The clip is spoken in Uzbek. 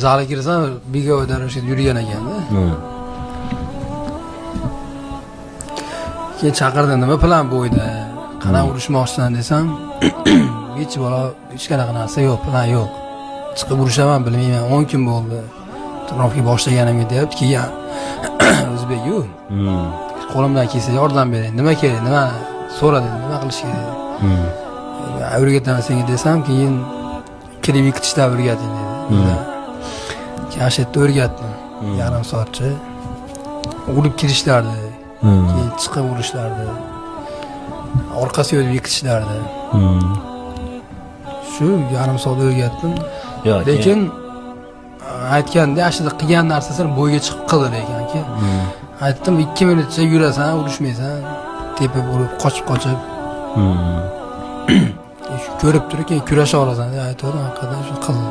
zalga kirsam bego'yda yurgan ekanda. Keyin chaqirdim, nima plan bo'yda? Qanaqa urushmoqchisan desam, hech bola hech qanaqa narsa yo'q, plan yo'q. Chiqib urushaman bilmayman, 10 kun bo'ldi. Trafik boshlaganimga deyapti, keyin o'zbek-ku. Qo'limdan kelsa yordam bering. Nima kerak? Nima so'radi? Nima qilish kerak? O'rgataman senga desam, keyin kirib ikitishda o'rgating dedi. Kashitni o'rgatdim. Yarim soatcha. Urib kirishlardi. Keyin chiqib urishlardi. Orqasiga o'tib yiqitishlardi. Shu yarim soat o'rgatdim. Lekin aytganda ashida qilgan narsasini bo'yga chiqib qildi lekin-ki. Aytdim 2 minutcha yurasan, urushmaysan, tepib urib, qochib. Ko'rib turib, keyin kurasha olasan deb aytdim, qadar shu qildi.